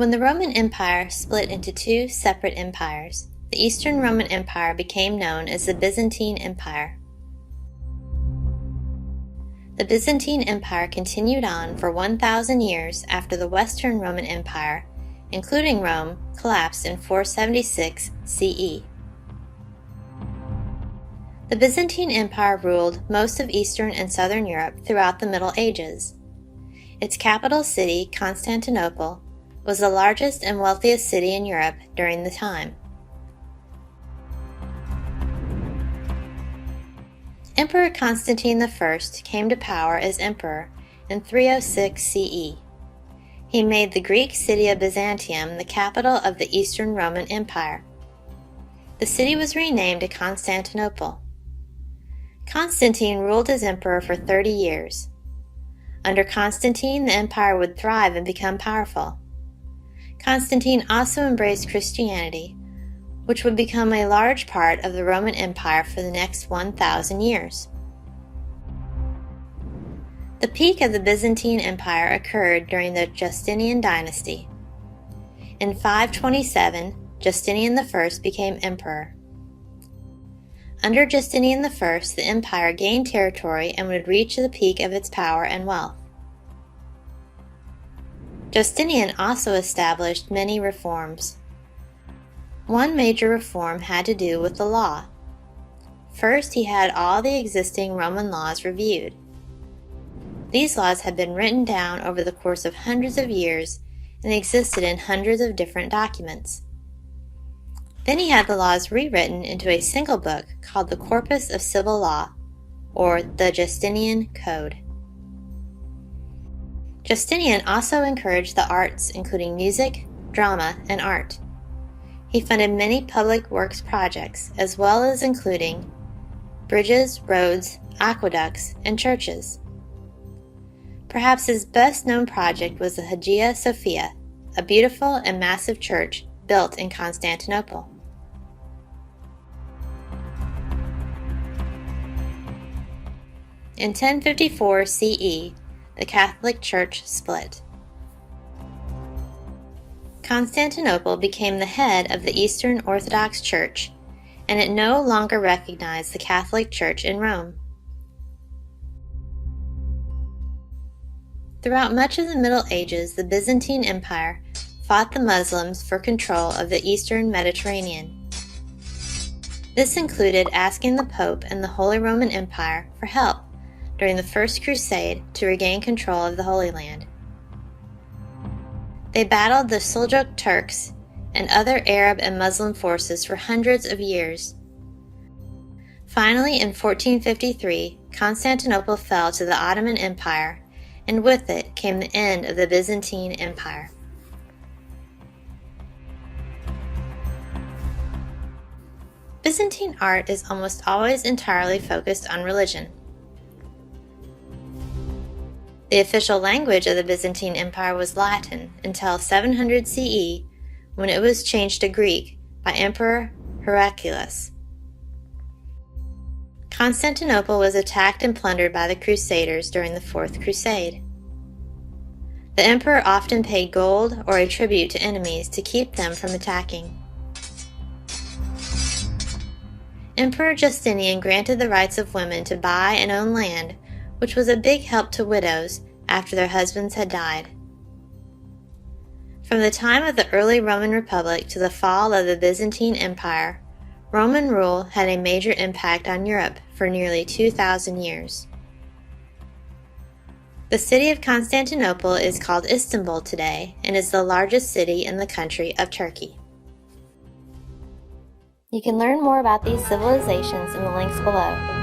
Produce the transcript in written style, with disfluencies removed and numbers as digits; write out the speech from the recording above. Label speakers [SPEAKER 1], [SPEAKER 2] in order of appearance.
[SPEAKER 1] When the Roman Empire split into two separate empires, the Eastern Roman Empire became known as the Byzantine Empire. The Byzantine Empire continued on for 1,000 years after the Western Roman Empire, including Rome, collapsed in 476 CE. The Byzantine Empire ruled most of Eastern and Southern Europe throughout the Middle Ages. Its capital city, Constantinople, was the largest and wealthiest city in Europe during the time. Emperor Constantine I came to power as emperor in 306 CE. He made the Greek city of Byzantium the capital of the Eastern Roman Empire. The city was renamed to Constantinople. Constantine ruled as emperor for 30 years. Under Constantine, the empire would thrive and become powerful. Constantine also embraced Christianity, which would become a large part of the Roman Empire for the next 1,000 years. The peak of the Byzantine Empire occurred during the Justinian Dynasty. In 527, Justinian I became emperor. Under Justinian I, the empire gained territory and would reach the peak of its power and wealth. Justinian also established many reforms. One major reform had to do with the law. First, he had all the existing Roman laws reviewed. These laws had been written down over the course of hundreds of years and existed in hundreds of different documents. Then he had the laws rewritten into a single book called the Corpus of Civil Law, or the Justinian Code. Justinian also encouraged the arts, including music, drama, and art. He funded many public works projects, as well as including bridges, roads, aqueducts, and churches. Perhaps his best-known project was the Hagia Sophia, a beautiful and massive church built in Constantinople. In 1054 CE, the Catholic Church split. Constantinople became the head of the Eastern Orthodox Church, and it no longer recognized the Catholic Church in Rome. Throughout much of the Middle Ages, the Byzantine Empire fought the Muslims for control of the Eastern Mediterranean. This included asking the Pope and the Holy Roman Empire for help during the First Crusade to regain control of the Holy Land. They battled the Seljuk Turks and other Arab and Muslim forces for hundreds of years. Finally, in 1453, Constantinople fell to the Ottoman Empire, and with it came the end of the Byzantine Empire. Byzantine art is almost always entirely focused on religion. The official language of the Byzantine Empire was Latin until 700 CE, when it was changed to Greek by Emperor Heraclius. Constantinople was attacked and plundered by the Crusaders during the Fourth Crusade. The emperor often paid gold or a tribute to enemies to keep them from attacking. Emperor Justinian granted the rights of women to buy and own land, which was a big help to widows after their husbands had died. From the time of the early Roman Republic to the fall of the Byzantine Empire, Roman rule had a major impact on Europe for nearly 2,000 years. The city of Constantinople is called Istanbul today and is the largest city in the country of Turkey. You can learn more about these civilizations in the links below.